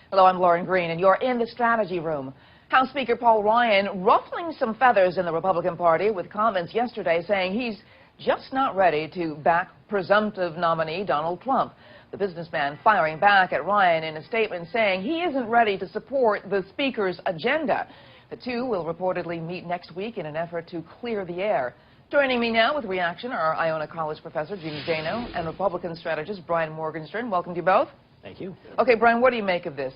Hello, I'm Lauren Green, and you're in the Strategy Room. House Speaker Paul Ryan ruffling some feathers in the Republican Party with comments yesterday saying he's just not ready to back presumptive nominee Donald Trump. The businessman firing back at Ryan in a statement saying he isn't ready to support the Speaker's agenda. The two will reportedly meet next week in an effort to clear the air. Joining me now with reaction are Iona College professor Jeannie Zaino and Republican strategist Brian Morgenstern. Welcome to you both. Thank you. Okay, Brian, what do you make of this?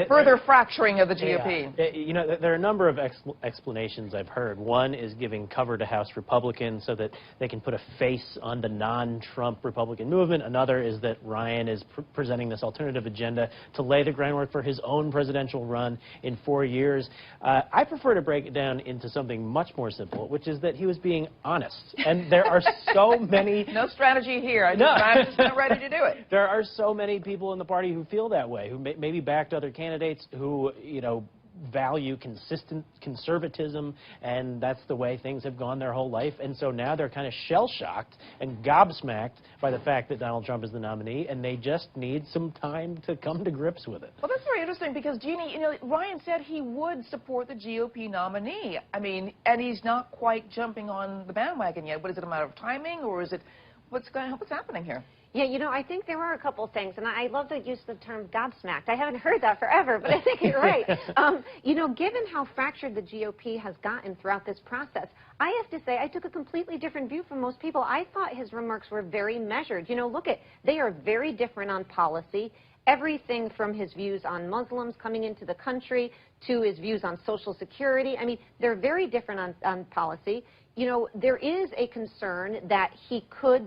Further fracturing of the GOP. Yeah. You know, there are a number of explanations I've heard. One is giving cover to House Republicans so that they can put a face on the non-Trump Republican movement. Another is that Ryan is presenting this alternative agenda to lay the groundwork for his own presidential run in 4 years. I prefer to break it down into something much more simple, which is that he was being honest. And there are so many... No strategy here. I'm just not ready to do it. There are so many people in the party who feel that way, who maybe backed other candidates who, you know, value consistent conservatism, and that's the way things have gone their whole life. And so now they're kind of shell-shocked and gobsmacked by the fact that Donald Trump is the nominee, and they just need some time to come to grips with it. Well, that's very interesting because, Jeannie, you know, Ryan said he would support the GOP nominee. I mean, and he's not quite jumping on the bandwagon yet. But is it a matter of timing, or is it what's happening here? Yeah, you know, I think there are a couple things, and I love the use of the term gobsmacked. I haven't heard that forever, but I think you're right. You know, given how fractured the GOP has gotten throughout this process, I have to say I took a completely different view from most people. I thought his remarks were very measured. You know, look they are very different on policy. Everything from his views on Muslims coming into the country to his views on Social Security. I mean, they're very different on policy. You know, there is a concern that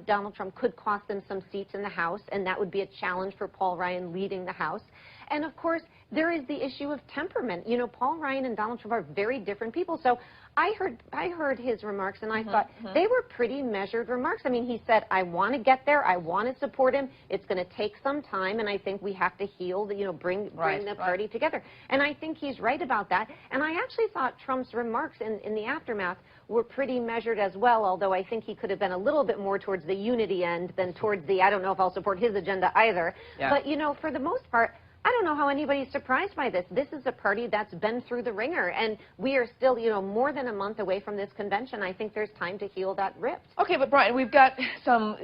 Donald Trump could cost them some seats in the House, and that would be a challenge for Paul Ryan leading the House. And, of course, there is the issue of temperament. You know, Paul Ryan and Donald Trump are very different people. So I heard his remarks, and I thought they were pretty measured remarks. I mean, he said, I want to get there. I want to support him. It's going to take some time, and I think we have to heal, bring the party together. And I think he's right about that. And I actually thought Trump's remarks in the aftermath were pretty measured as well, although I think he could have been a little bit more towards the unity end than towards the, I don't know if I'll support his agenda either. Yeah. But, you know, for the most part, I don't know how anybody's surprised by this. This is a party that's been through the ringer, and we are still, you know, more than a month away from this convention. I think there's time to heal that rift. Okay, but Brian, we've got some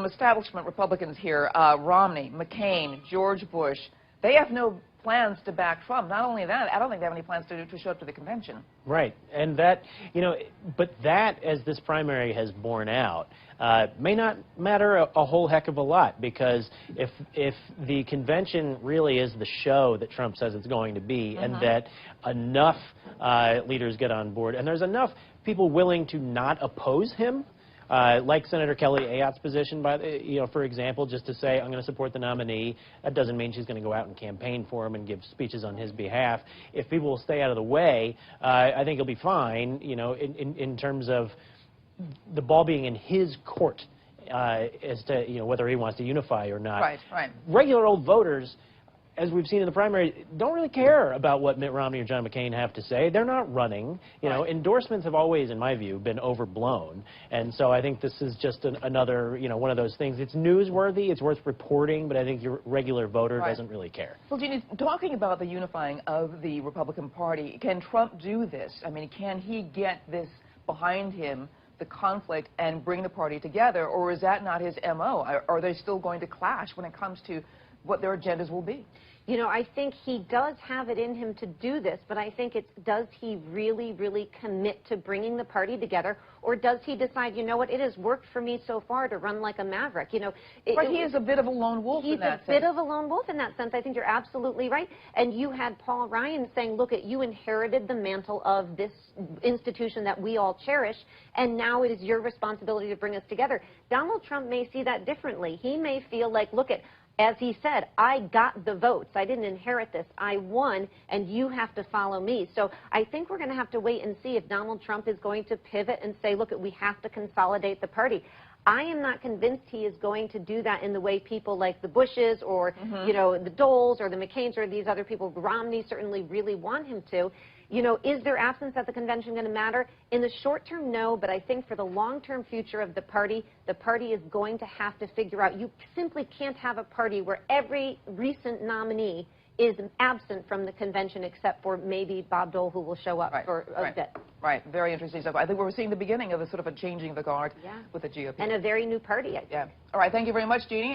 establishment Republicans here, Romney, McCain, George Bush. They have no plans to back Trump. Not only that, I don't think they have any plans to show up to the convention. Right, and that, you know, but that, as this primary has borne out, may not matter a whole heck of a lot, because if the convention really is the show that Trump says it's going to be, and that enough leaders get on board, and there's enough people willing to not oppose him, like Senator Kelly Ayotte's position, for example, just to say, I'm going to support the nominee. That doesn't mean she's going to go out and campaign for him and give speeches on his behalf. If people will stay out of the way, I think he'll be fine, you know, in terms of the ball being in his court as to, you know, whether he wants to unify or not. Right, right. Regular old voters, as we've seen in the primary, don't really care about what Mitt Romney or John McCain have to say. They're not running. You know, endorsements have always, in my view, been overblown. And so I think this is just another, you know, one of those things. It's newsworthy, it's worth reporting, but I think your regular voter doesn't really care. Well, Jeannie, talking about the unifying of the Republican Party, can Trump do this? I mean, can he get this behind him, the conflict, and bring the party together, or is that not his M.O.? Are they still going to clash when it comes to what their agendas will be? You know, I think he does have it in him to do this, but I think it's, does he really, really commit to bringing the party together, or does he decide, you know what, it has worked for me so far to run like a maverick? You know, but he is a bit of a lone wolf in that sense. He's a bit of a lone wolf in that sense. I think you're absolutely right. And you had Paul Ryan saying, look, you inherited the mantle of this institution that we all cherish, and now it is your responsibility to bring us together. Donald Trump may see that differently. He may feel like, look, as he said, I got the votes. I didn't inherit this. I won, and you have to follow me. So I think we're going to have to wait and see if Donald Trump is going to pivot and say, look, we have to consolidate the party. I am not convinced he is going to do that in the way people like the Bushes or, you know, the Doles or the McCains or these other people, Romney certainly really want him to. You know, is their absence at the convention going to matter? In the short term, no, but I think for the long-term future of the party is going to have to figure out, you simply can't have a party where every recent nominee is absent from the convention except for maybe Bob Dole, who will show up for a bit. Right, very interesting stuff. I think we're seeing the beginning of a sort of a changing of the guard with the GOP. And a very new party. Yeah. All right, thank you very much, Jeannie.